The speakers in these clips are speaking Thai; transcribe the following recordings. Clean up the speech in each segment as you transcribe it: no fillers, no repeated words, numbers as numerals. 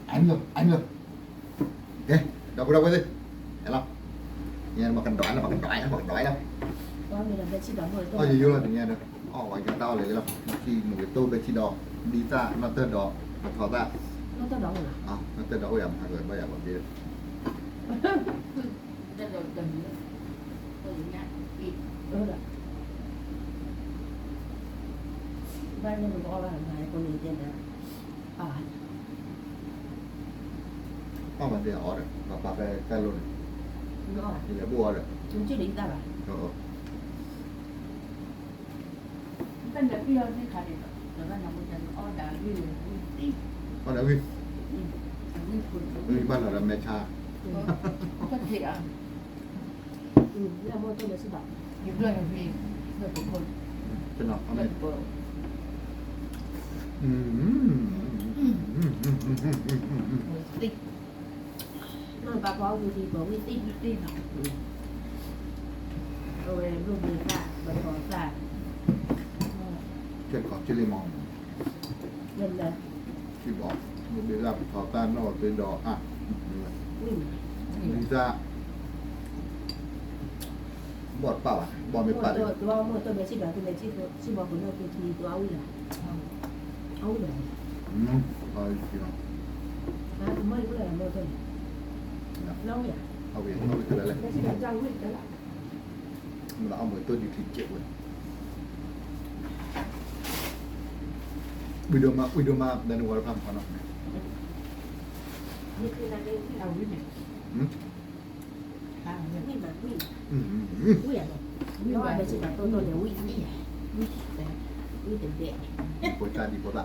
anh luôn. Kìa, đâu đâu đi. Thấy không? Nghe mà cần đói đâu. Có người làm veggie đỏ rồi Ôi gì vô là tự nhiên được. Gọi cho tao lấy lắm. Khi một cái tô veggie đỏ đi ra nó tên đỏ nó thò ra. nó tao đỏ rồi Nó tên đỏ em hay rồi bây giờ bọn đi. Rất là gần nữa. Tôi nhá. Đi. rồi vai nó có là ngày con nhìn trên đó Mà đi họ rồi. Và bà cái luôn. nó Thì là bùa rồi. chúng chưa định ra à Kan dah pilih ni kali tu. Jangan nak macam order ni. Ni. Con đã Huy. Ni pun. Huy ban là mẹ cha. Kan thiệt à. là mua tôi là sư bảo Nhiều người là vì người củaคน Cho nó con này. Mình bờ. Người tích. nó bà có gì thì bỏ cái tin Tin nào. rồi luôn về ra và bỏ ra Chuyện có chili mỏng. lần là Khi bỏ. Một đứa làm thỏ tan nó tên đỏ. Đi ra. Bọt bảo à? Bọt mới bảo đấy. tôi mua tôi về sư bảo tôi về sư bảo của nó thì tôi áo rồi Rồi thì nó. mới có là mua tôi lâu nhỉเอาไปคืออะไร cái sư bảo răng mới cái lại มันเอาเหมือนตัวดีทีเจ็บเลยวิดีโอมาดันวัวทำพอเนาะ นี่คือนั่นเองที่ Đâu biết này. Sao vậy? วิ่งมาวิ่ง อืม วิ่งอะไรน้อยไปsư bảo tôi làวิ่งวิ่งวิ่งเด็ก ปวดใจดีปวดละ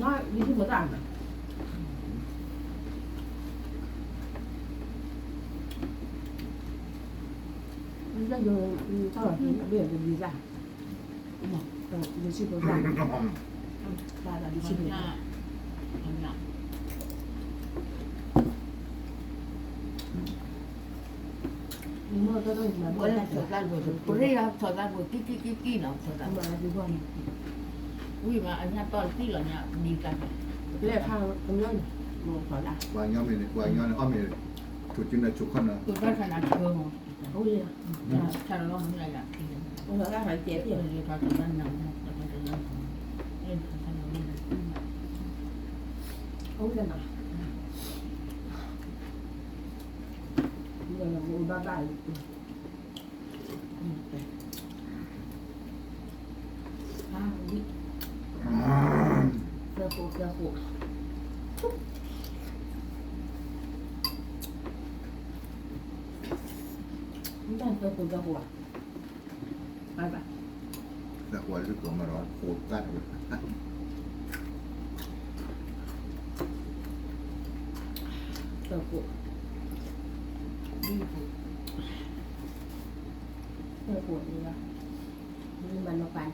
nói đi không có rằng mà bây giờ sao là biển được gì ra đi chưa có rằng là đi chưa được mua tôi thôi mà mua Bữa nay lại thời gian vừa rồi. Bữa nay là thời gian vừa kí nào thời gian. mà đi qua Vì mà anh nhà toàn tí là nhà đi cả. cái này khang không nhớ một khỏi là วางย้อนไปเลยวางย้อนอ้อมไปเลยถูกจิ้มในจุกคนนะ Tôi rất là nặng thương. không đi Sao nó không lại là thì không phải là phải chế thì thì có thời gian nằm hoặc là thời gian nên thời gian nằm không cần nào giờ là mua ba bài biết cơ phụ chúng ta cơ phụ à bài bài แต่หัวรู้ตัวมาร้อนโคตรกันเลย cơ phụ đi phụ cơ phụ thì là nhưng mà nó bàn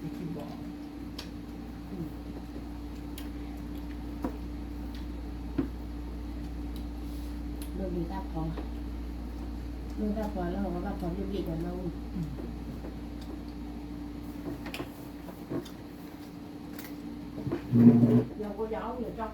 thì chỉ bỏ đôi người ta có là họ có điều kiện là lâu giờ cô giáo gì cho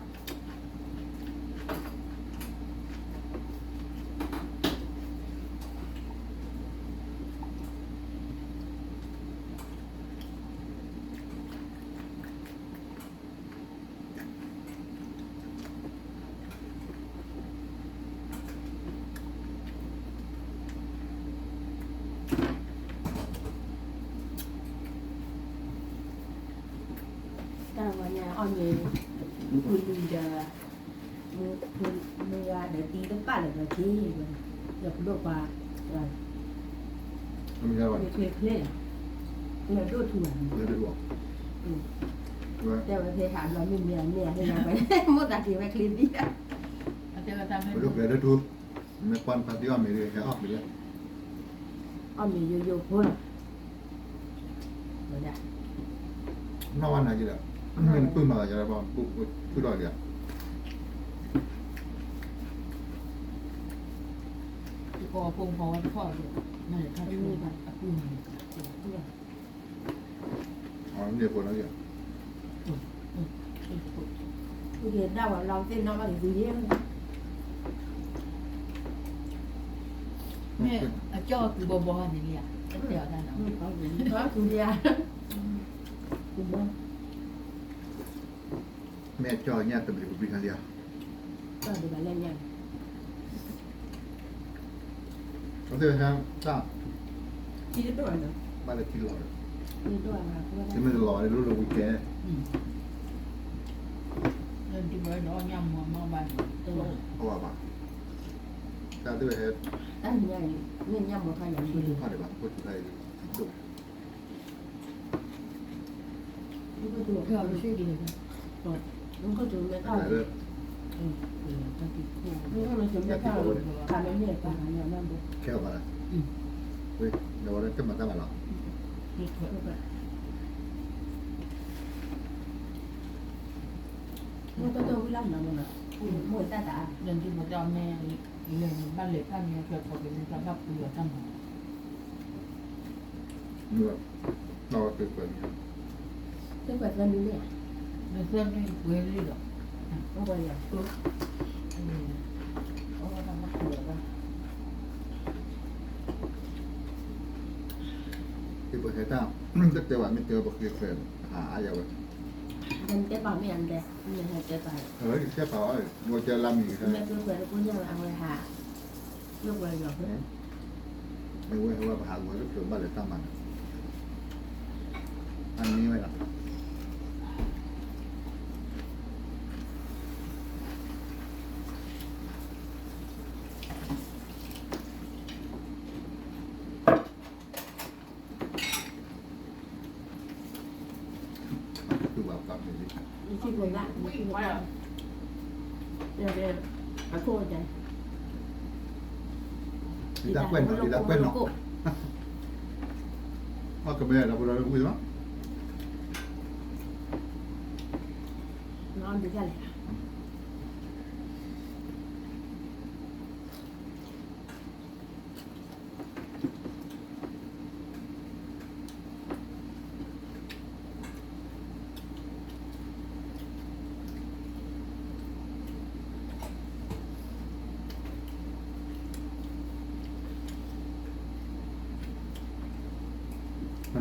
ta vào nhà on về mình giờ mình để tí nó bắt được là chi được độ qua rồi ไม่ใช่ว่า để thuê thuê người đôi thủ เดี๋ยวดูว่า đeo thuê hẳn là mình nè thì là phải một đặt thì phải clean đi anh chơi ta ไป mới ดูเดี๋ยวดูไม่ควันพัดที่อ้อมไปเลยแค่อ้อมไปเลย on mình vô thôi rồi đã นอกวันไหนจีละมันปื้มมาจากอะไรบ้างปุ๊บคือดอยเดียว có phun phó cho khỏi นั่นแหละถ้าช่วยแบบพูด อ๋อเดี๋ยวคนแล้วเดี๋ยว Bây giờ đâu là lâu tên nó là gì đấy แม่เจ้าคือบอบอนี่เนี่ยเดี๋ยวนั่นเนาะ Có tôi ra Cùng không? แม่จอยเนี่ยแต่ไม่ได้บินกันเดียว Có được bà lên nha ก็คือทางจ้า Chi đến rồi nữa บ้านเลขที่หล่อ Đi tôi là có ที่มันหล่อในรู้เราวิแก เดินที่บ้านน้องย่ำหัวมาบ้าน Tôi เพราะว่าบ้าจ้าด้วยเหตุ đánh nhảy nên nhầm một hai lần đi พ่อเดี๋ยวบ้าพูดไทยดุ Đúng có chuột เพื่อเราช่วยดีเลย Đúng có chuột mẹ อะไร cao เลย ก็ติดคู่ Đúng có chuột mẹ cao Cả mấy nhảy cả hai nhà năm được แค่ว่าอะไรเฮ้ยเดี๋ยววันนั้นจะมาตั้งมาหรอ ติดเถอะ Đúng vậy Nhưng có tôi với lắm nào mà Mỗi ta đã เดินที่บ้านแม่เลยบ้านเล็กบ้านนี้เกิดพอเป็นสภาพเปลือกจังหวะ เมื่อเราเกิดเกิด Cái quẹt lên đi nè เดินเพื่อนไม่เว้ยเลยหรอก Không quay à เพราะว่าทำมาเปลือกอะ ที่เปิดให้ตั้งจะเจอว่าไม่เจอบอกเกิดหาอย่างไร Nên cái bảo mẹ ăn đẹp Nên là cái bài เฮ้ยแค่เปล่าไอ้งัวเจอลำอีกใช่ไหม Mẹ tôi quẹt cũng như là ăn rồi hả Lúc quay rồi ไม่รู้ว่าหาหัวก็เกิดบ้านเลยตั้งมันอันนี้ไว้ละคือแบบกลับเลย Đi khi quay lại Đi khi quay lại Đây đây Bà khô vậy ดีตาเว้นเนาะดีตาเว้นเนาะพ่อกับแม่เราเราคุยเนาะ Ngon thì ra lại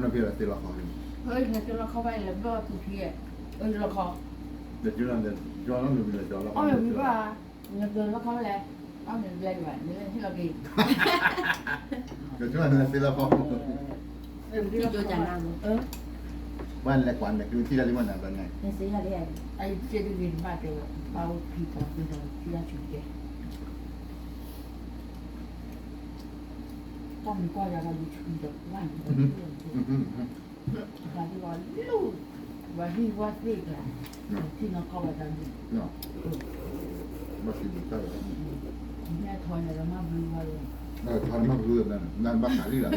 มันเป็นอะไรตีละคร เฮ้ยเดี๋ยวเราเข้าไปแล้วก็ถูกเพี้ยเราขอ เดี๋ยวจุดนั้นเดี๋ยวย้อนแล้วดูเลยย้อนแล้ว อ๋อแบบนี้ว่าเดินแล้วเข้าไปแล้วเอาเดินแรงกว่านี่ที่เราดี เดี๋ยวจุดนั้นตีละคร Đi cho chả làm บ้านแรกวันเนี่ยคือที่เราเรียกว่าอะไรไง Nên xí là đi anh ไอ้เจดีย์วินมาเจอเอาผีปอบไปโดนที่ราชบุรีต้องมีก้อยอะไรอยู่ชุนเด็กว่านการที่ว่าลูกว่าที่ว่าสิกแหละที่น้องเข้าไปตอนนี้ เนาะมาสิบุตรเลย แม่ทอยอะไรมาบูว่าเลย ทอนมากเรื่องนั่นบ้าขายนี่แหละ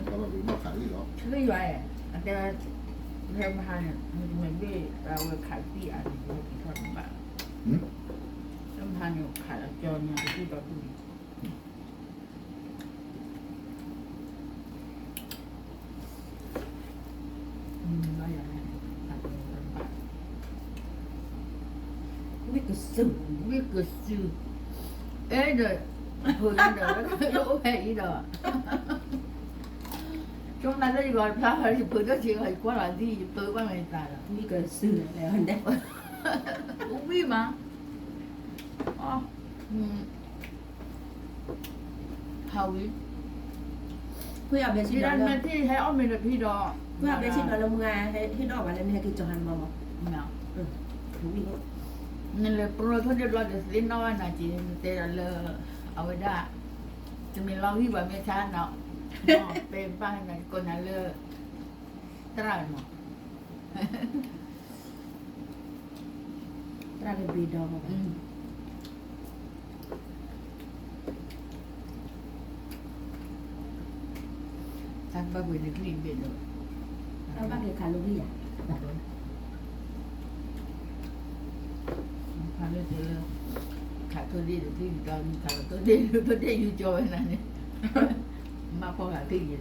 เราดูบ้าขายนี่หรอ ชื่ออะไรแต่เรื่องมาเนี่ยมันเหมือนที่เราขายที่อะไรที่ทอดมาเรื่องมาเนี่ยขายจอเนี่ยที่เราดูว่าอย่างไร Biết cái sự วิกฤตสิเอ๊ะเดี๋ยวเพื่อนเดี๋ยวแล้วก็แพ้อีเด้อช่วงนั้นได้ยินว่าพระอะไรเพื่อนก็เชื่อไอ้กว่าอะไรที่เปิดว่าไม่ตายแล้ว Biết cái sự là anh đấy อุ้ยมาอ๋อฮาวิ Cứ ở bên ที่ xin นั่ đó น là เป็นที่ให้อ้อมเป็นพี่ดอ Cứ ở bên xin đó là mua Thế đó bảo là nên cái cho hàng mà เนาะ Thú vị lắm นั่นเลยโปรเขาจะรอเดี๋ยวลิ้นน้อยนะจีเตะเลอเอาไว้ได้จะมีเราที่แบบไม่ช้าเนาะเป็นป้าเนี่ยคนนั้นเลอตรายหมด Ra cái bì đó mà ท่านบ้าบุญนึกลิ้นเป็นเลย Tao bác cái calorie à พาเลยเจอขาตัวดีหรือที่ตอนขาตัวดีหรือตัวดีอยู่จอยนั่นเนี่ย มาพอหาที่ยืน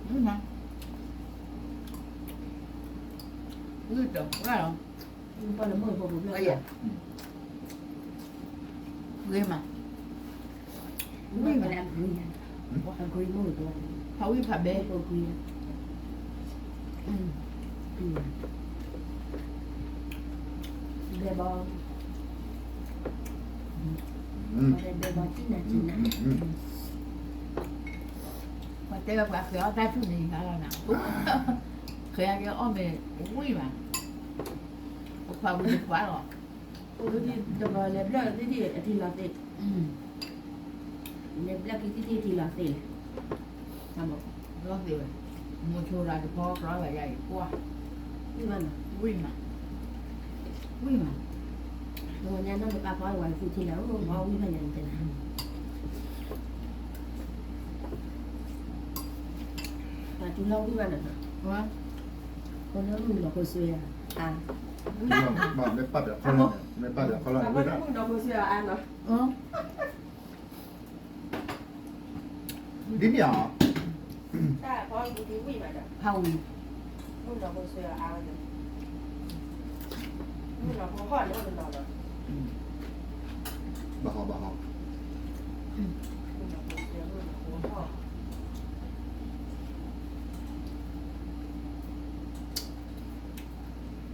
นี่นะนี่จบแล้ว พอละมื้อพอบ่ ไอ้ เลิ ยั ก งเงี้ยมา ไม่มาแล้วคุยว่าคุยมื้อตัว เขาวิผับเบ้ เบ้ก็คุยเบบ่ เบบ่ที่น่ะที่น่ะ พอเจอแบบเขาได้ทุนนี่เขาแล้วนะเคยเอาอ้อมไปอุ้ยมาความรู้สึกว่าหรอ โอ้ที่จะบ่เล็บแล้วที่ที่เราติดเล็บแล้วที่เราติดทำบ่ รอบเดียวมูชูราจะพอร้อยใหญ่กว่า นี่มัน วิ่งมาวิ่งมา โดนยันต้องไปปาก้อยไว้คือที่แล้วบ่มีพยันเป็นแต่จุเราที่มันน่ะ ว่า คนนั้นมึงเราคนเสียอ่ะ มาไม่ปัดแบบเขาเลยไม่ปัดแบบเขาเลย แต่ ไม่ ว่า ได้ มึงเราคนเสียอ่ะเนาะ เออ ดิ้นหยา ใช่เพราะกูที่วิ่งมาจ้ะ เผาอี มึงเราคนเสียอ่ะเนี่ยมึงเราคนข้อเนี่ยมันเราเนาะ บ้าหอบ้าหอ มึงเราคนเสียมึงเราคนข้อ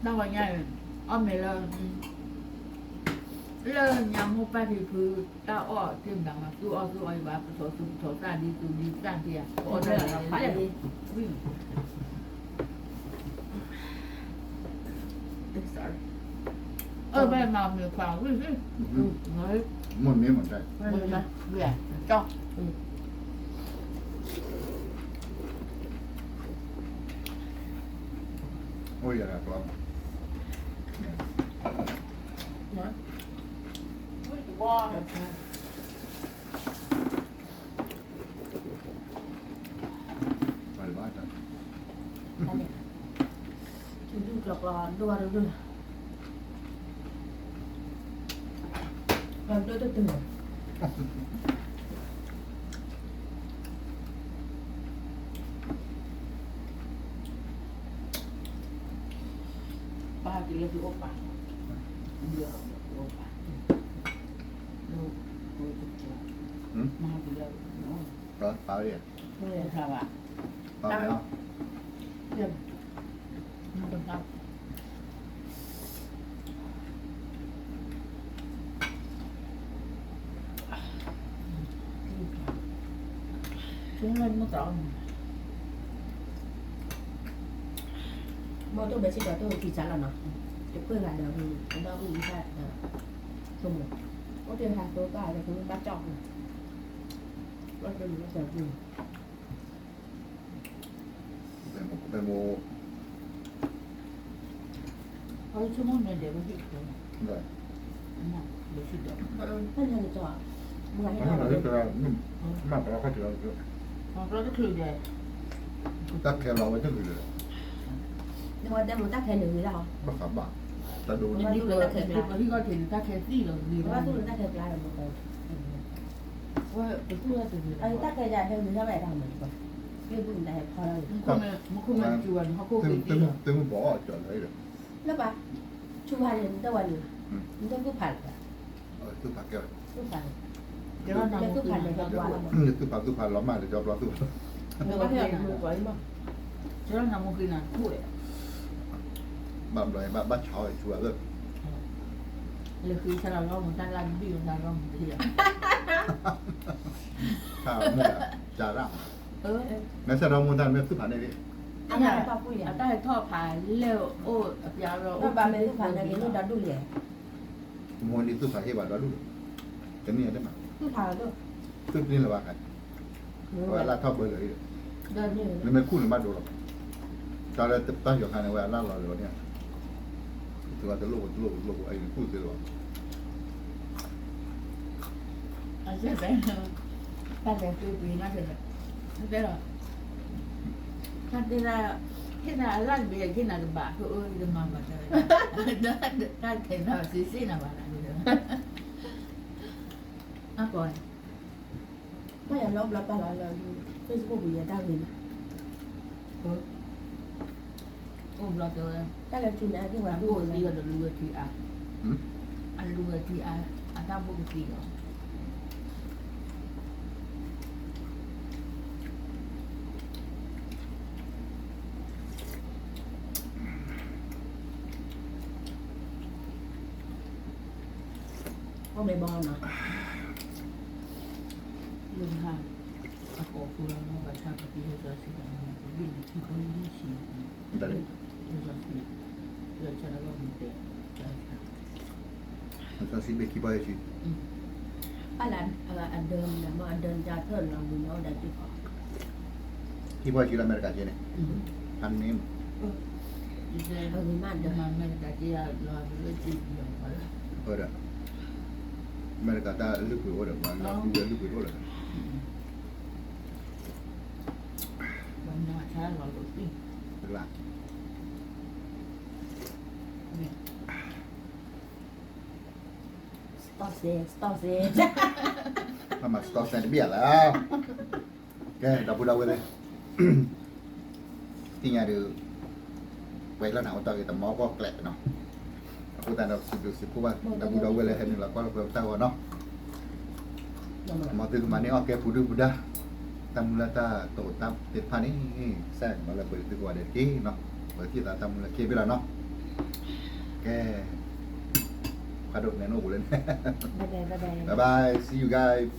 đâu vào nhà ông mày lên nhà mua ba thì cứ tao ở thêm đằng là cứ ở và số ra đi ra thì ở đây là phải đi bên mà mình khoảng nói หมดนี้หมดใจ mình mà về cho โอ้ยอะไรครับ นะ bo ไปบ้านกัน อันนี้ดูหลอกหลอนดูอะไรดูความตัวตื่น ba thì lên cái ốp bạn vừa ốp bạn đâu tôi thực sự อืม mà thì đâu nó ก็เปล่าเลย không sao ạ เปล่าแล้ว thêm không cần đâu xuống lên nó trọn มอตัวเบสิกตัวที่จัดแล้วเนาะจะเพื่อนกันเดี๋ยวมีเรามีแค่สมมติว่าเดินทางตัวก็จะคือบ้าจอกว่าเป็นว่าจะคือ เป็นโม thôi xuống món này để nó hít rồi เลย mà để hít được ท่านยังจะมึงให้ ถ้า เรา เราจะมากกว่าเราก็ถือ còn nó rất lười về ตักแค่เราไว้ก็คือเลย แต่ว่าได้มันตั้งแค่หนึ่งแล้ว ก็ขับบาแต่ดู nhưng đi rồi khi coi thì người ta khen gì rồi gì เพราะว่า đó ตู้ตั้งแค่ปลายมันไป ว่าไปพูดอะไรถึง ไอ้ตั้งแค่ใหญ่แค่นี้เท่าไหร่ทำเหมือนกันไม่บุญแต่พอเรา มันคือมันจวนเขาพูด ตึ้ง ดี ตึ้งตึ้งบอกจอดเลยเลย แล้วปะชูพาเรียนตะวันมันต้องกู้ผ่านอ่ะ ตู้ผักแก้ว กู้ผ่าน เดี๋ยวเรานำ กู้ผ่านเลยครับว่า ตู้ผักเรามากเลยจอบเราตู้ เดี๋ยวว่าเรียนมือไว้บ้าง เดี๋ยวเรานำมันคือน่ะพูด บ้านเลยบ้านชาวชัวร์เลย เลยคือถ้าเราเล่ามันตั้งร้านพี่มันตั้งเราเที่ยว ข้าวมั่วจาร่าง งั้นถ้าเรามุนทันไม่ตู้ผักได้ดิ อันนั้นป้าปุ้ยอ่ะ เอาได้ทอดผ่านเร็วโอ้ยาวเรา แล้วป้าไม่กู้ผ่านอะไรนี่ดัดดูเลย มวนนี่ตู้ผักให้บ้านเราดูจะนี่ได้ไหม กู้ผ่านด้วย ตู้นี่เราว่ากันว่าลาดทอดเบอร์เลย เดินนี่ แล้วไม่คู่หรือมาดูหรอกตอนแรกตั้งอยู่ข้างในว่าลาดเราเลยเนี่ยถือว่าจะโลกไอ้คู่ซื้อหรอ อันเช่นแบบตั้งแต่ปีน่าจะแบบได้หรอท่านที่น่าร้านเบียร์ที่น่าจะบาคือจะมาแบบเลยได้เห็นเราซีซีน่ะบ้านนี่เด้ออ่ะก่อน ya lo bla bla la Facebook ya da ni โอ้เราจะ ta la chu na ki wa พู bu ด la ดีกว่าดูทีอ่ะ หืม อันดูทีอ่ะอันทำปกติเหรอ ko me bo na ลุงค่ะอาโกฟูเราเนาะประชาปฏิรูปจะสิ่งนั้นวิ่งที่เขาดีสิ แต่ เราจะสิเราจะแล้วก็มีเตะใช่ค่ะ มันจะสิเบคิบอยชิ ala adon na ma adon ja thon la bu no da ti ko คิบอยชิลอเมริกาเจเนี่ยอันนี้ ดิฉันมาไม่ได้ที่เราเลือกที่เดียวกัน เอออเมริกาตาลึกไปว่าเดี๋ยวมันดูลึกไปว่าเลย วันนี้ใช้เราดูสิ ลึกละ stop se ถ้ามาสต็อกแซนเบียแล้วแกดับบูดาวเลยที่ไงดูไว้แล้วหนาวตอนนี้แต่หมอก็แกลเนาะaku tak ada situ kuat dah budak boleh ni lah kalau kau tahu no mau tu mana okey budak tamula ta to tam tepan ni sang malah boleh tu ada ki no berarti tak tamula ki bila no okey kadok neno boleh bye bye bye bye see you guys